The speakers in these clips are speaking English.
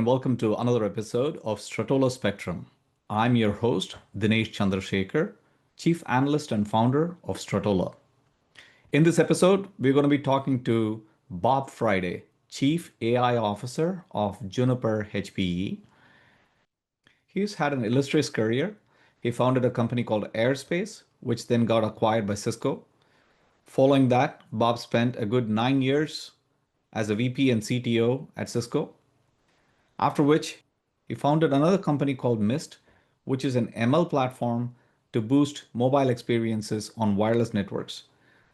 and welcome to another episode of Stratola Spectrum. I'm your host, Dinesh Chandrasekhar, Chief Analyst and Founder of Stratola. In this episode, we're going to be talking to Bob Friday, Chief AI Officer of Juniper HPE. He's had an illustrious career. He founded a company called Airspace, which then got acquired by Cisco. Following that, Bob spent a good 9 years as a VP and CTO at Cisco. After which, he founded another company called Mist, which is an ML platform to boost mobile experiences on wireless networks.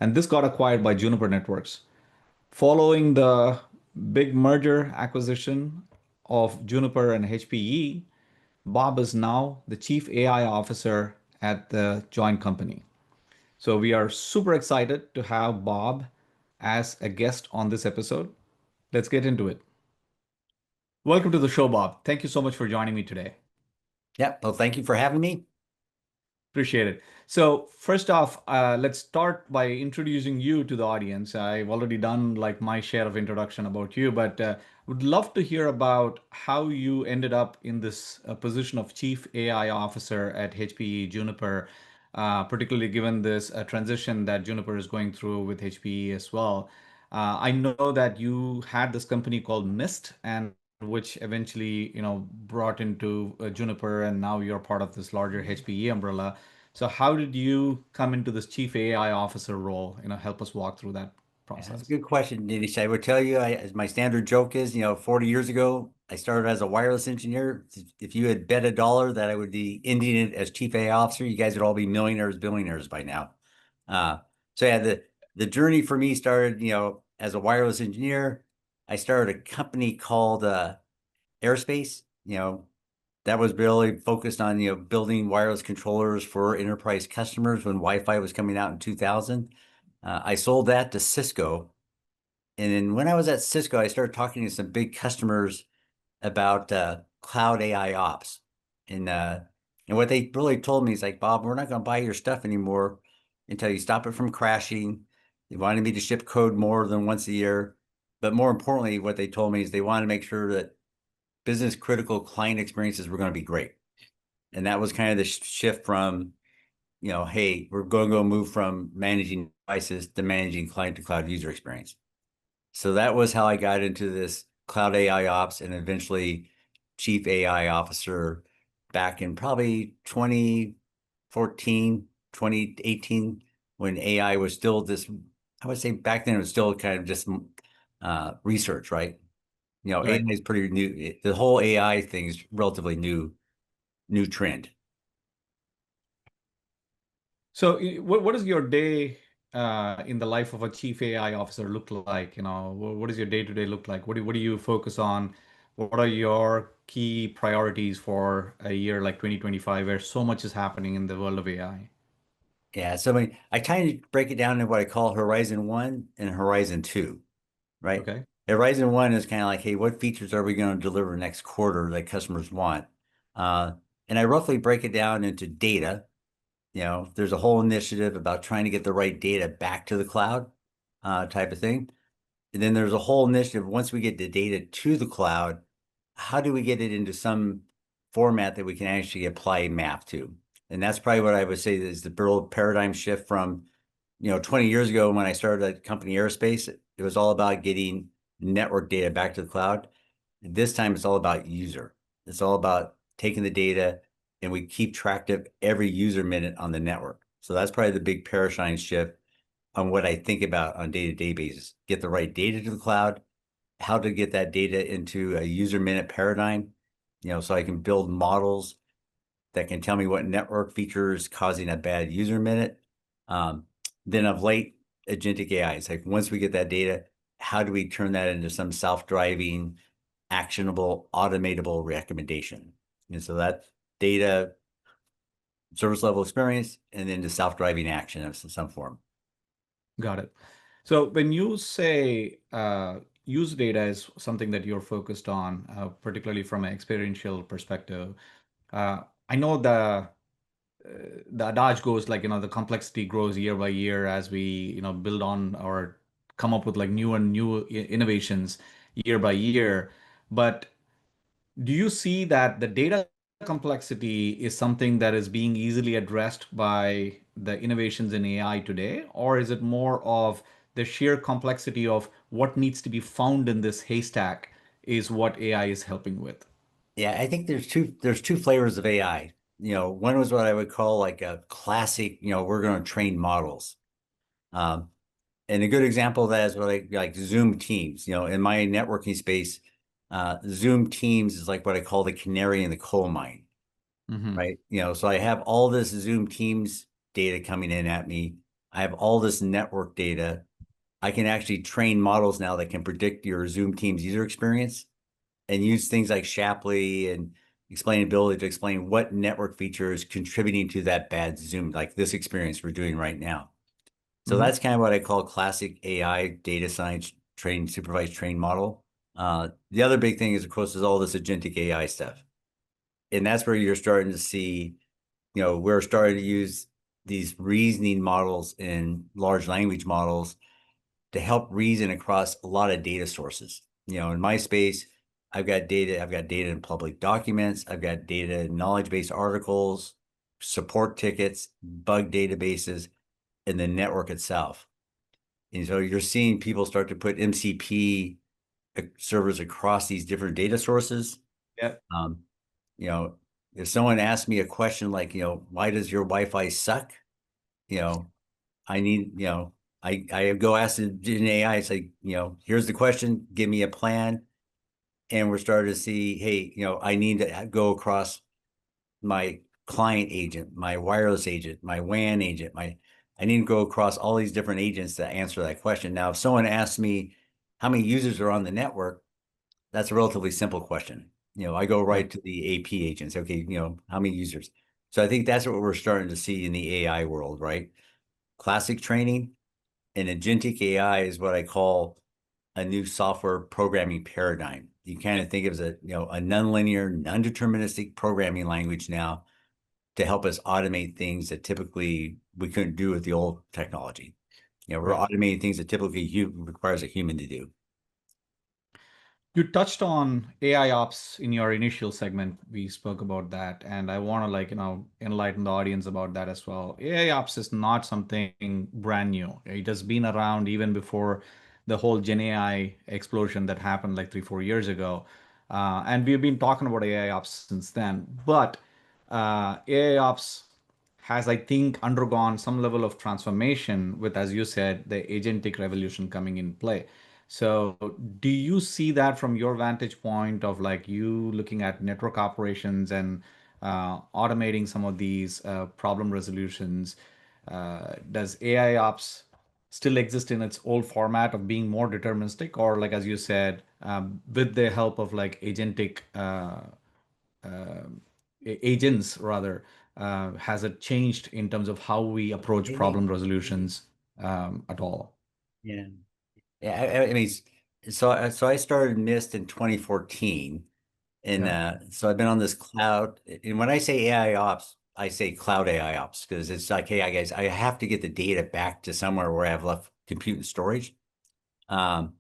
And this got acquired by Juniper Networks. Following the big merger acquisition of Juniper and HPE, Bob is now the Chief AI Officer at the joint company. So we are super excited to have Bob as a guest on this episode. Let's get into it. Welcome to the show, Bob. Thank you so much for joining me today. Yeah, well, thank you for having me. Appreciate it. So first off, let's start by introducing you to the audience. I've already done like my share of introduction about you, but would love to hear about how you ended up in this position of Chief AI Officer at HPE Juniper, particularly given this transition that Juniper is going through with HPE as well. I know that you had this company called Mist, and which eventually, brought into Juniper, and now you're part of this larger HPE umbrella. So how did you come into this Chief AI Officer role? Help us walk through that That's a process. good question, Dinesh. I would tell you, as my standard joke is, 40 years ago, I started as a wireless engineer. If you had bet a dollar that I would be ending it as chief AI officer, you guys would all be millionaires, billionaires by now. Uh, so yeah, the journey for me started, as a wireless engineer. I started a company called Airspace. That was really focused on, building wireless controllers for enterprise customers when Wi-Fi was coming out in 2000. I sold that to Cisco. And then when I was at Cisco, I started talking to some big customers about cloud AI ops. And what they really told me is like, Bob, we're not going to buy your stuff anymore until you stop it from crashing. They wanted me to ship code more than once a year. But more importantly, what they told me is they wanted to make sure that business critical client experiences were going to be great. And that was kind of the shift from, hey, we're going to go move from managing devices to managing client to cloud user experience. So that was how I got into this cloud AI ops and eventually chief AI officer back in probably 2014, 2018, when AI was still this, I would say back then it was still kind of just research, right? Right. AI is pretty new. The whole AI thing is relatively new trend. So what does your day in the life of a Chief AI Officer look like? What does your day-to-day look like? What do you focus on? What are your key priorities for a year like 2025, where so much is happening in the world of AI? Yeah, so I kind of break it down into what I call Horizon 1 and Horizon 2, right? Okay. Horizon 1 is kind of like, hey, what features are we going to deliver next quarter that customers want? Uh, and I roughly break it down into data. There's a whole initiative about trying to get the right data back to the cloud, type of thing. And then there's a whole initiative, once we get the data to the cloud, how do we get it into some format that we can actually apply math to? And that's probably what I would say is the real paradigm shift from, 20 years ago when I started at company Airspace. It was all about getting network data back to the cloud. This time it's all about user. It's all about taking the data and we keep track of every user minute on the network. So that's probably the big paradigm shift on what I think about on day-to-day basis. Get the right data to the cloud, how to get that data into a user minute paradigm, so I can build models that can tell me what network feature is causing a bad user minute. Then of late, agentic AI. It's like once we get that data, how do we turn that into some self-driving, actionable, automatable recommendation? And so that data, service level experience, and then the self-driving action of some form. Got it. So when you say use data is something that you're focused on, particularly from an experiential perspective, I know the adage goes like, the complexity grows year by year as we, build on or come up with like new and new innovations year by year. But Do you see that the data complexity is something that is being easily addressed by the innovations in AI today, or is it more of the sheer complexity of what needs to be found in this haystack is what AI is helping with? Yeah, I think there's two flavors of AI. One was what I would call like a classic, we're going to train models. Um, and a good example of that is what I like Zoom Teams. In my networking space, Zoom Teams is like what I call the canary in the coal mine, Hmm. right? So I have all this Zoom Teams data coming in at me. I have all this network data. I can actually train models now that can predict your Zoom Teams user experience and use things like Shapley and explainability to explain what network feature is contributing to that bad Zoom, like this experience we're doing right now. So Hmm. that's kind of what I call classic AI data science trained, supervised trained model. The other big thing is, of course, is all this agentic AI stuff. And that's where you're starting to see, we're starting to use these reasoning models and large language models to help reason across a lot of data sources. In my space, I've got data in public documents, I've got data in knowledge-based articles, support tickets, bug databases, and the network itself. And so you're seeing people start to put MCP servers across these different data sources. Yeah. Um, you know, if someone asks me a question like, why does your Wi-Fi suck? You know, I need, I go ask the Gen AI, it's like, here's the question, give me a plan. And we're starting to see, hey, I need to go across my client agent, my wireless agent, my WAN agent, I need to go across all these different agents to answer that question. Now, if someone asks me how many users are on the network, that's a relatively simple question. I go Yeah. right to the AP agents. Okay, how many users? So I think that's what we're starting to see in the AI world, right? Classic training and agentic AI is what I call a new software programming paradigm. You kind of think of it as a nonlinear, non-deterministic programming language now to help us automate things that typically we couldn't do with the old technology. We're Right. automating things that typically requires a human to do. You touched on AI ops in your initial segment. We spoke about that, and I want to enlighten the audience about that as well. AI ops is not something brand new. It has been around even before the whole Gen AI explosion that happened like 3, 4 years ago, and we've been talking about AI ops since then. But AI ops has, I think, undergone some level of transformation with, as you said, the agentic revolution coming in play. So, do you see that from your vantage point of like you looking at network operations and automating some of these problem resolutions? Does AI ops still exist in its old format of being more deterministic, or like as you said, with the help of like agentic agents rather, has it changed in terms of how we approach problem resolutions at all? Yeah. Yeah, I mean, so I started Mist in 2014, and Yeah. so I've been on this cloud. And when I say AI ops, I say cloud AI ops because it's like, hey, guys, I have to get the data back to somewhere where I have left compute and storage. Um,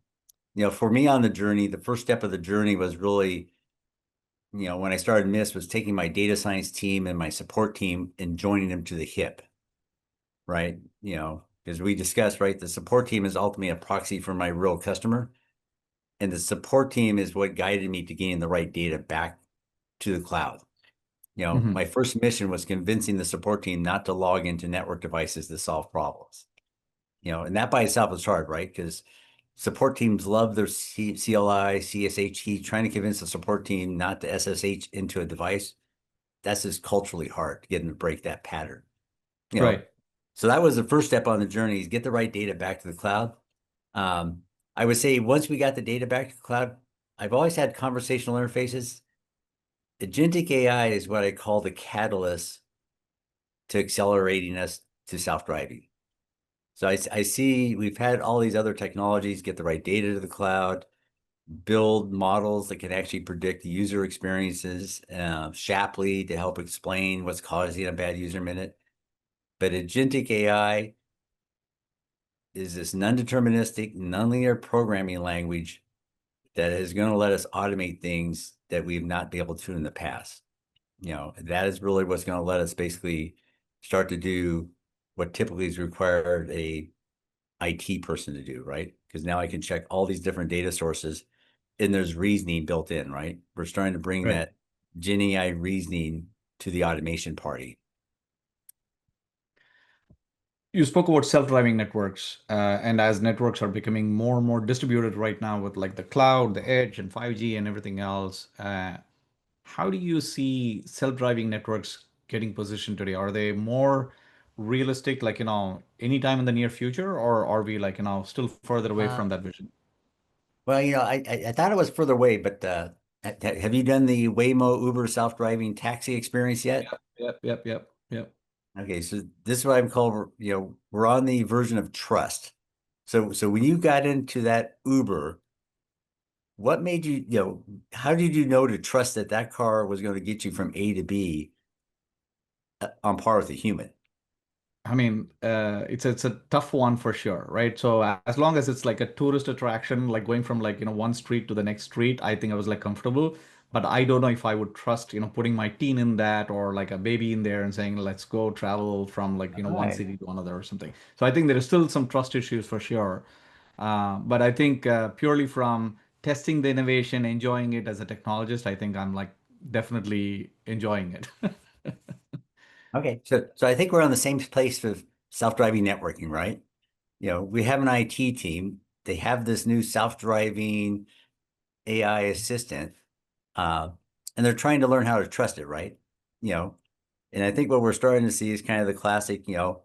for me on the journey, the first step of the journey was really, when I started Mist, was taking my data science team and my support team and joining them to the hip, right? Because we discussed, right, the support team is ultimately a proxy for my real customer. And the support team is what guided me to getting the right data back to the cloud. Hmm. My first mission was convincing the support team not to log into network devices to solve problems. And that by itself is hard, right? Because support teams love their CLI, CSHT, trying to convince the support team not to SSH into a device. That's just culturally hard to get them to break that pattern. You know, Right. so that was the first step on the journey is get the right data back to the cloud. Um, I would say once we got the data back to the cloud, I've always had conversational interfaces. Agentic AI is what I call the catalyst to accelerating us to self-driving. So I see we've had all these other technologies get the right data to the cloud, build models that can actually predict the user experiences, Shapley to help explain what's causing a bad user minute. But agentic AI is this non-deterministic, nonlinear programming language that is going to let us automate things that we've not been able to in the past. That is really what's going to let us basically start to do what typically is required a IT person to do, right? Because now I can check all these different data sources and there's reasoning built in, right? We're starting to bring Right. that Gen AI reasoning to the automation party. You spoke about self-driving networks, and as networks are becoming more and more distributed right now with like the cloud, the edge, and 5G and everything else, how do you see self-driving networks getting positioned today? Are they more realistic, like, anytime in the near future, or are we like, still further away Uh, from that vision? well, I thought it was further away, but have you done the Waymo Uber self-driving taxi experience yet? Yep, yep, yep, yep, yep. Okay, so this is what I'm called, we're on the version of trust. So when you got into that Uber, what made you, how did you know to trust that that car was going to get you from A to B on par with a human? I mean, it's a tough one for sure, right? So as long as it's like a tourist attraction, like going from like, one street to the next street, I think I was like comfortable. But I don't know if I would trust, putting my teen in that or like a baby in there and saying, let's go travel from like, All one right. city to another or something. So I think there is still some trust issues for sure. But I think purely from testing the innovation, enjoying it as a technologist, I think I'm like definitely enjoying it. Okay. So I think we're on the same place with self-driving networking, right? We have an IT team. They have this new self-driving AI assistant, uh, and they're trying to learn how to trust it, right? You know, and I think what we're starting to see is kind of the classic, in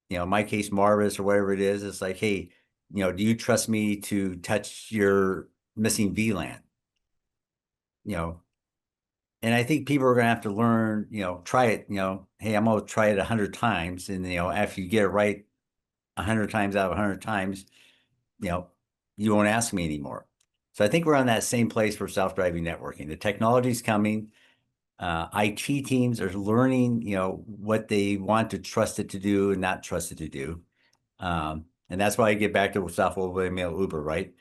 my case, Marvis or whatever it is. It's like, hey, do you trust me to touch your missing VLAN? You know, and I think people are going to have to learn, try it, hey, I'm going to try it 100 times. And, after you get it right 100 times out of 100 times, you know, you won't ask me anymore. So I think we're on that same place for self-driving networking. The technology's coming. IT teams are learning, what they want to trust it to do and not trust it to do. And that's why I get back to software mail Uber, right?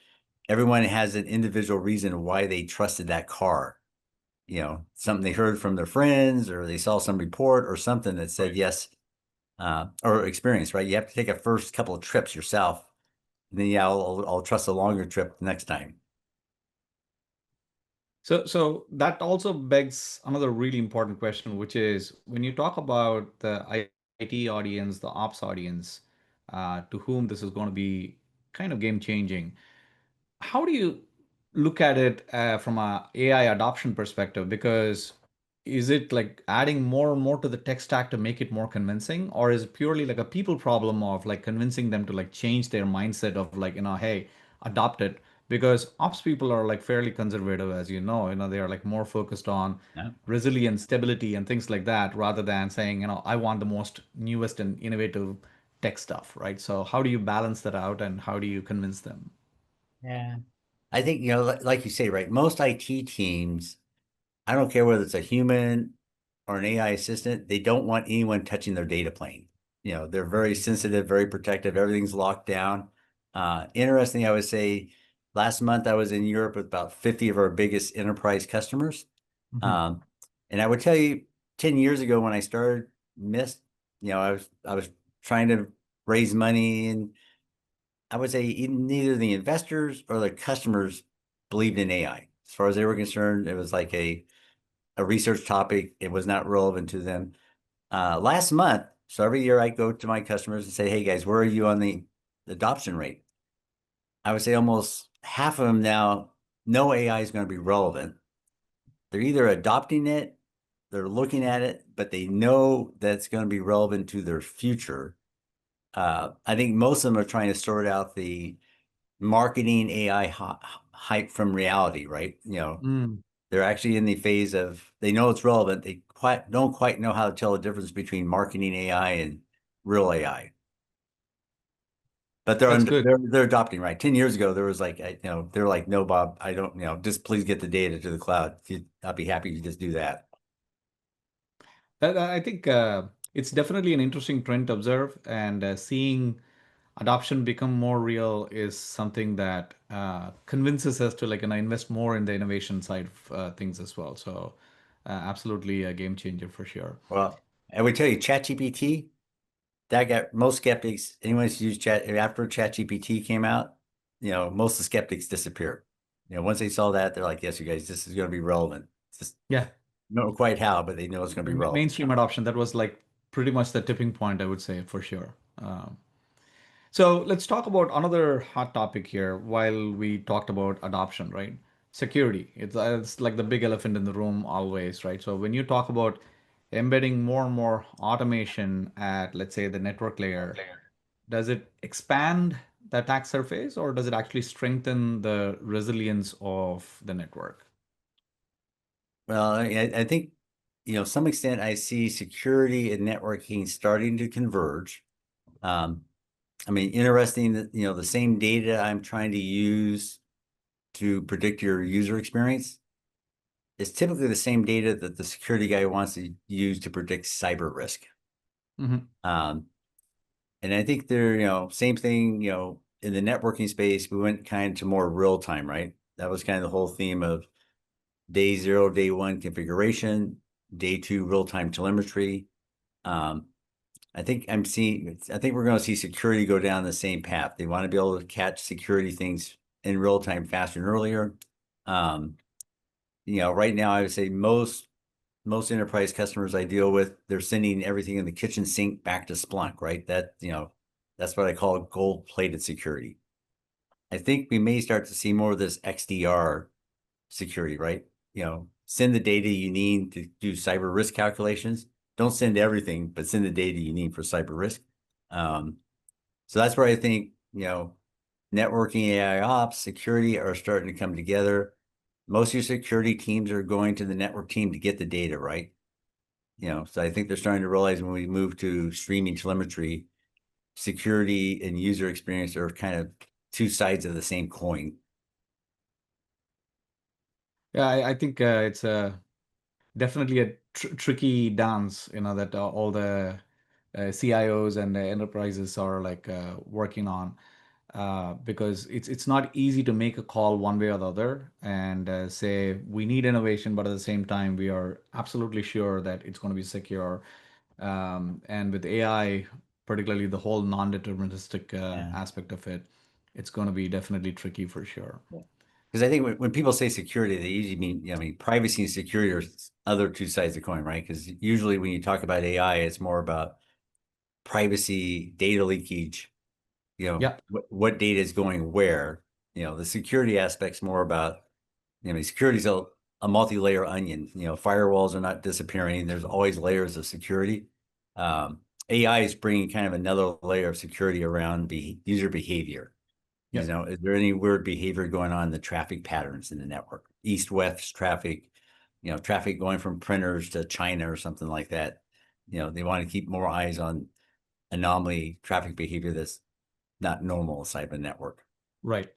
Everyone has an individual reason why they trusted that car. Something they heard from their friends or they saw some report or something that said yes, or experience, right? You have to take a first couple of trips yourself. And then, yeah, I'll trust a longer trip next time. So that also begs another really important question, which is when you talk about the IT audience, the ops audience, to whom this is going to be kind of game changing, how do you look at it from a AI adoption perspective? Because is it like adding more and more to the tech stack to make it more convincing, or is it purely like a people problem of like convincing them to like change their mindset of like, hey, adopt it? Because ops people are like fairly conservative, as they are like more focused on Yeah. resilience, stability, and things like that, rather than saying, I want the most newest and innovative tech stuff, right? So how do you balance that out and how do you convince them? Yeah. I think, like you say, right? Most IT teams, I don't care whether it's a human or an AI assistant, they don't want anyone touching their data plane. They're very sensitive, very protective. Everything's locked down. Interesting, I would say last month I was in Europe with about 50 of our biggest enterprise customers. Mhm. Um, and I would tell you 10 years ago when I started Mist, I was trying to raise money and I would say neither the investors or the customers believed in AI. As far as they were concerned, it was like a research topic. It was not relevant to them. Last month, so every year I go to my customers and say, hey guys, where are you on the adoption rate? I would say almost half of them now know AI is going to be relevant. They're either adopting it, they're looking at it, but they know that it's going to be relevant to their future. I think most of them are trying to sort out the marketing AI hype from reality, right? Mm. They're actually in the phase of they know it's relevant. They don't quite know how to tell the difference between marketing AI and real AI. But That's good. they're adopting, right. 10 years ago, there was like, they're like, no, Bob, I don't, just please get the data to the cloud. I'll be happy to just do that. I think it's definitely an interesting trend to observe and seeing. adoption become more real is something that convinces us to invest more in the innovation side of things as well. So absolutely a game changer for sure. Well, I would tell you, ChatGPT, that got most skeptics, anyone who's used Chat after ChatGPT came out, most of the skeptics disappeared. Once they saw that, they're like, yes, you guys, this is going to be relevant. Just Yeah, don't know quite how, but they know it's going to be relevant. mainstream adoption, that was like pretty much the tipping point, I would say, for sure. So let's talk about another hot topic here while we talked about adoption, right? Security. It's like the big elephant in the room always, right? So when you talk about embedding more and more automation at, let's say, the network layer, does it expand the attack surface or does it actually strengthen the resilience of the network? Well, I think, some extent I see security and networking starting to converge. Um, I mean, interesting that, the same data I'm trying to use to predict your user experience is typically the same data that the security guy wants to use to predict cyber risk. Hmm. Um, and I think they're, same thing, in the networking space, we went kind of to more real time, right? That was kind of the whole theme of day zero, day one configuration, day two, real time telemetry. Um, I think we're going to see security go down the same path. They want to be able to catch security things in real time faster and earlier. Um, right now, I would say most enterprise customers I deal with, they're sending everything in the kitchen sink back to Splunk, right? That's what I call gold-plated security. I think we may start to see more of this XDR security, right? Send the data you need to do cyber risk calculations. Don't send everything, but send the data you need for cyber risk. Um, so that's where I think, networking, AI ops, security are starting to come together. Most of your security teams are going to the network team to get the data, right? So I think they're starting to realize when we move to streaming telemetry, security and user experience are kind of two sides of the same coin. Yeah, I think it's definitely a tricky dance, that all the CIOs and the enterprises are working on, because it's not easy to make a call one way or the other and say we need innovation, but at the same time we are absolutely sure that it's going to be secure. And with AI, particularly the whole non-deterministic Yeah. aspect of it, it's going to be definitely tricky for sure. Because I think when people say security, they usually mean, privacy and security are other two sides of the coin, right? Because usually when you talk about AI, it's more about privacy, data leakage, Yeah, what data is going where. The security aspect's more about, security is a multi-layer onion. Firewalls are not disappearing. There's always layers of security. Um, AI is bringing kind of another layer of security around user behavior. yeah, Is there any weird behavior going on in the traffic patterns in the network? East-west traffic, traffic going from printers to China or something like that. They want to keep more eyes on anomaly traffic behavior that's not normal inside the network. right.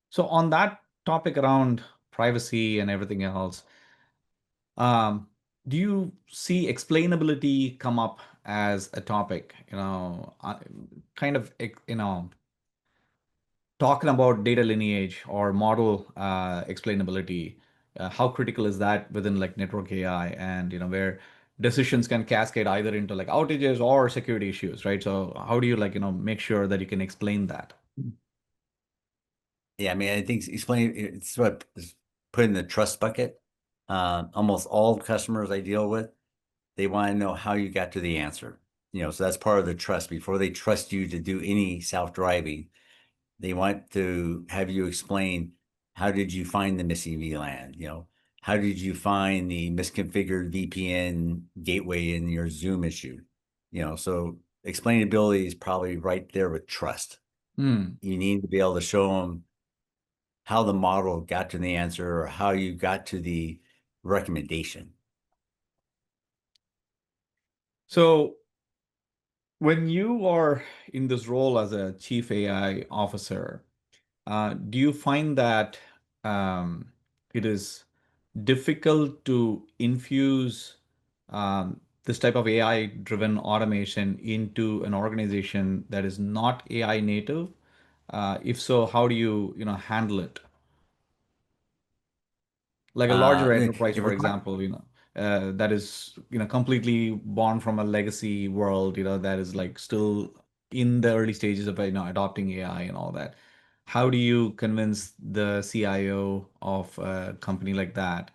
So on that topic around privacy and everything else, Um, do you see explainability come up as a topic? Kind of, talking about data lineage or model explainability. How critical is that within network AI, and where decisions can cascade either into outages or security issues, right? So how do you make sure that you can explain that? Yeah, I mean, I think explain it's what is put in the trust bucket. Almost all customers I deal with, they want to know how you got to the answer. So that's part of the trust. Before they trust you to do any self-driving, they want to have you explain how did you find the missing VLAN? How did you find the misconfigured VPN gateway in your Zoom issue? So explainability is probably right there with trust. Hmm. You need to be able to show them how the model got to the answer or how you got to the recommendation. So when you are in this role as a chief AI officer, do you find that it is difficult to infuse this type of AI driven automation into an organization that is not AI native? If so, how do you handle it? Like a larger enterprise, It for requires example, that is completely born from a legacy world, that is like still in the early stages of adopting AI and all that. How do you convince the CIO of a company like that?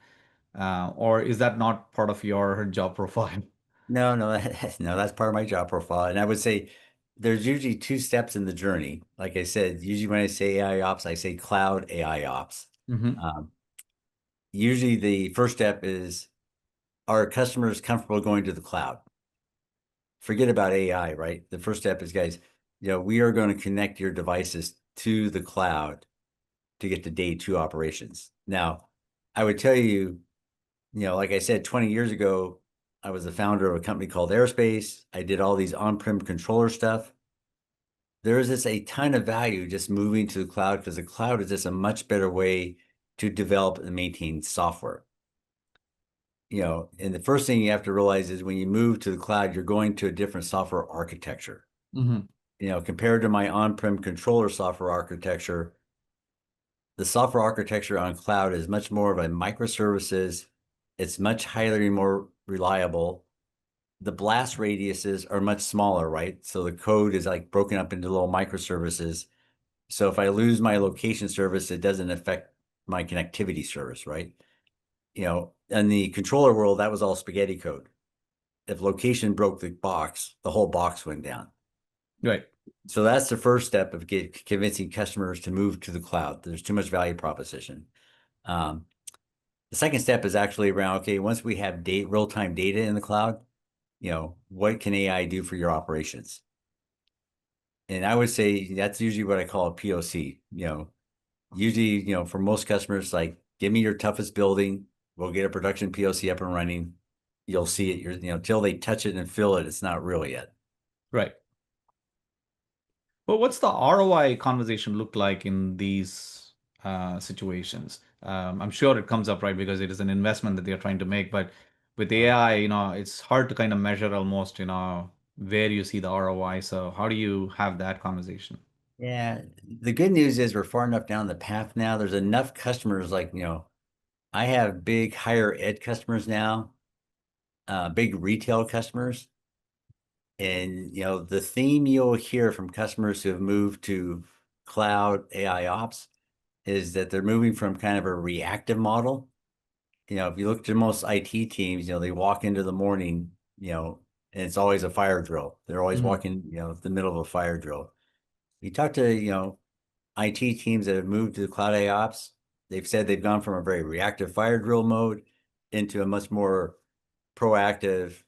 Or is that not part of your job profile? no, no, that's part of my job profile. And I would say there's usually two steps in the journey. Like I said, usually when I say AI ops, I say cloud AI ops. Hmm. Um, Usually the first step is, are customers comfortable going to the cloud? Forget about AI, right? The first step is, guys, we are going to connect your devices to the cloud to get to day two operations. Now, I would tell you, like I said, 20 years ago, I was the founder of a company called Aerospace. I did all these on-prem controller stuff. There is just a ton of value just moving to the cloud because the cloud is just a much better way to develop and maintain software. And the first thing you have to realize is when you move to the cloud, you're going to a different software architecture. Hmm. Compared to my on-prem controller software architecture, the software architecture on cloud is much more of a microservices. It's much highly more reliable. The blast radiuses are much smaller, right? So the code is like broken up into little microservices. So if I lose my location service, it doesn't affect my connectivity service, right? In the controller world, that was all spaghetti code. If location broke the box, the whole box went down. Right. So that's the first step of convincing customers to move to the cloud. There's too much value proposition. Um, the second step is actually around, okay, once we have real-time data in the cloud, what can AI do for your operations? And I would say that's usually what I call a POC. Usually, for most customers, like, give me your toughest building, we'll get a production POC up and running. You'll see it. Till they touch it and feel it, it's not real yet. Right. But what's the ROI conversation look like in these situations? I'm sure it comes up, right, because it is an investment that they're trying to make. But with Uh, AI, it's hard to kind of measure almost, where you see the ROI. So how do you have that conversation? Yeah, the good news is we're far enough down the path now. There's enough customers, like, I have big higher ed customers now, big retail customers. And, the theme you'll hear from customers who have moved to cloud AI ops is that they're moving from kind of a reactive model. If you look to most IT teams, they walk into the morning, and it's always a fire drill. They're always Mhm. walking, the middle of a fire drill. You talk to, IT teams that have moved to the cloud AIOps, they've said they've gone from a very reactive fire drill mode into a much more proactive,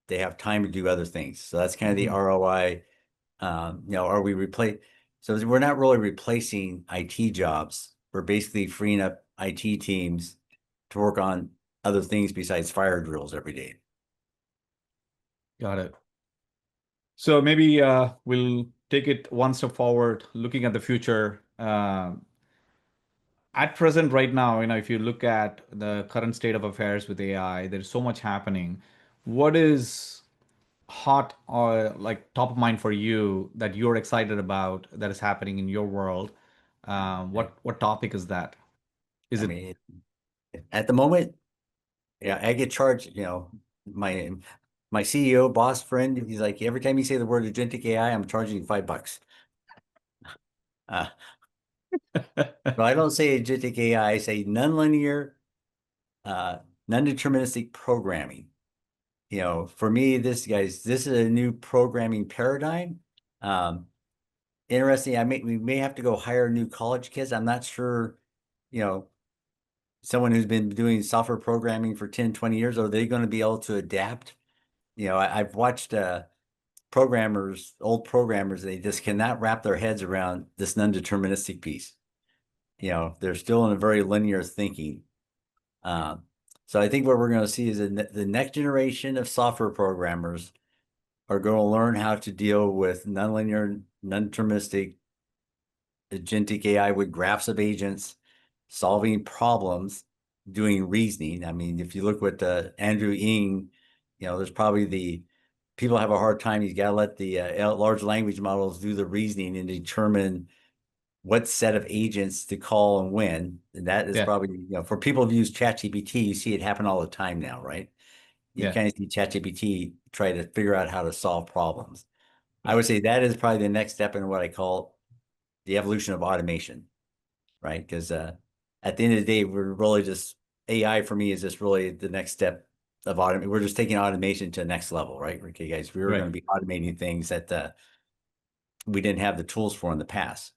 they have time to do other things. So that's kind of the Mhm. ROI. Are we replace? So we're not really replacing IT jobs. We're basically freeing up IT teams to work on other things besides fire drills every day. Got it. So maybe we'll take it one step forward, looking at the future. At present, right now, if you look at the current state of affairs with AI, there's so much happening. What is hot or like top of mind for you that you're excited about that is happening in your world? What topic is that? Is I it mean, at the moment, yeah, I get charged, my my CEO boss friend, he's like, every time you say the word agentic AI, I'm charging you $5. Uh, but I don't say agentic AI, I say nonlinear, uh, non-deterministic programming. For me, this is a new programming paradigm. Um, Interesting. We may have to go hire new college kids. I'm not sure, you know, someone who's been doing software programming for 10, 20 years, are they going to be able to adapt? I've watched old programmers, they just cannot wrap their heads around this non-deterministic piece. They're still in a very linear thinking. Um, so I think what we're going to see is the next generation of software programmers are going to learn how to deal with nonlinear, non-deterministic agentic AI with graphs of agents, solving problems, doing reasoning. I mean, if you look what Andrew Ng, there's probably the people have a hard time. You got to let the large language models do the reasoning and determine what set of agents to call and when. And that is Yeah, probably, for people who use ChatGPT, you see it happen all the time now, right? You yeah, kind of see ChatGPT try to figure out how to solve problems. I yeah, would say that is probably the next step in what I call the evolution of automation, right? Because at the end of the day, we're really just AI for me is just really the next step of automation. We're just taking automation to the next level, right? Okay, guys, we were going right. to be automating things that we didn't have the tools for in the past.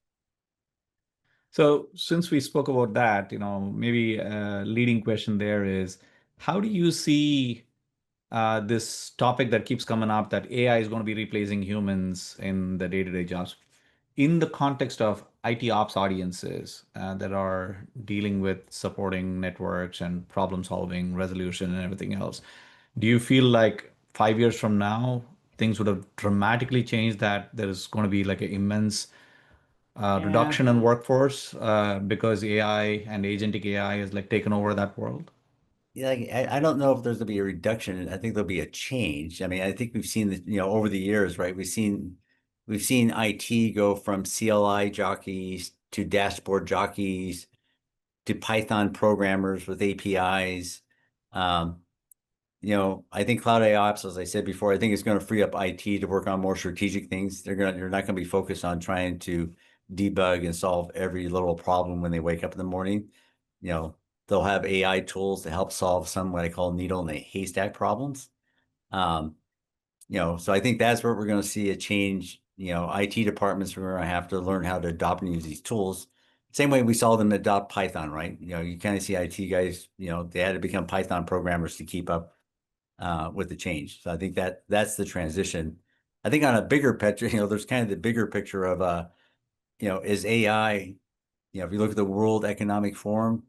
So since we spoke about that, maybe a leading question there is, how do you see this topic that keeps coming up that AI is going to be replacing humans in the day-to-day jobs in the context of IT ops audiences that are dealing with supporting networks and problem solving, resolution, and everything else? Do you feel like 5 years from now, things would have dramatically changed, that there's going to be like an immense Yeah, reduction in workforce because AI and agentic AI is like taken over that world? yeah, like, I don't know if there's going to be a reduction. I think there'll be a change. I mean, I think we've seen that, over the years, right? We've seen IT go from CLI jockeys to dashboard jockeys to Python programmers with APIs. Um, I think cloud AIOps, as I said before, I think it's going to free up IT to work on more strategic things. They're not going to be focused on trying to debug and solve every little problem when they wake up in the morning. You know, they'll have AI tools to help solve some what I call needle in a haystack problems. Um, so I think that's where we're going to see a change. IT departments are going to have to learn how to adopt and use these tools. Same way we saw them adopt Python, right? You kind of see IT guys, they had to become Python programmers to keep up with the change. So I think that's the transition. I think on a bigger picture, there's kind of the bigger picture of is AI, if you look at the World Economic Forum,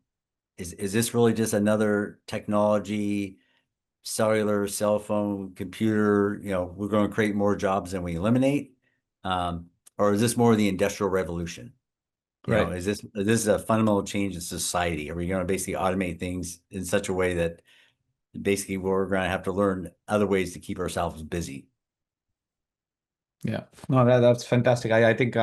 is this really just another technology, cellular, cell phone, computer, we're going to create more jobs than we eliminate? Um, or is this more of the industrial revolution? Right. Is this a fundamental change in society? Are we going to basically automate things in such a way that basically we're going to have to learn other ways to keep ourselves busy? Yeah. No, that's fantastic. I think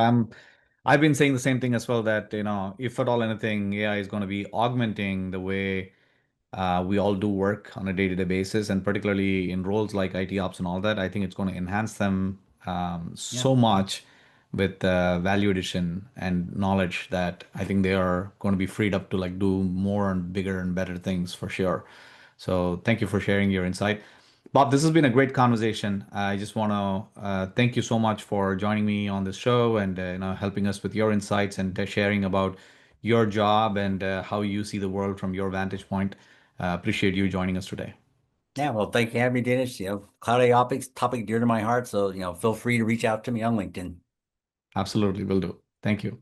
I've been saying the same thing as well, that, if at all anything, AI is going to be augmenting the way we all do work on a day-to-day basis, and particularly in roles like IT ops and all that. I think it's going to enhance them Yeah. so much with value addition and knowledge, that I think they are going to be freed up to like do more and bigger and better things for sure. So thank you for sharing your insight. Bob, this has been a great conversation. I just want to thank you so much for joining me on this show, and helping us with your insights and sharing about your job and how you see the world from your vantage point. Appreciate you joining us today. Yeah, well, thank you for having me, Dinesh. Cloud AIOps topic dear to my heart. So, feel free to reach out to me on LinkedIn. Absolutely, will do. Thank you.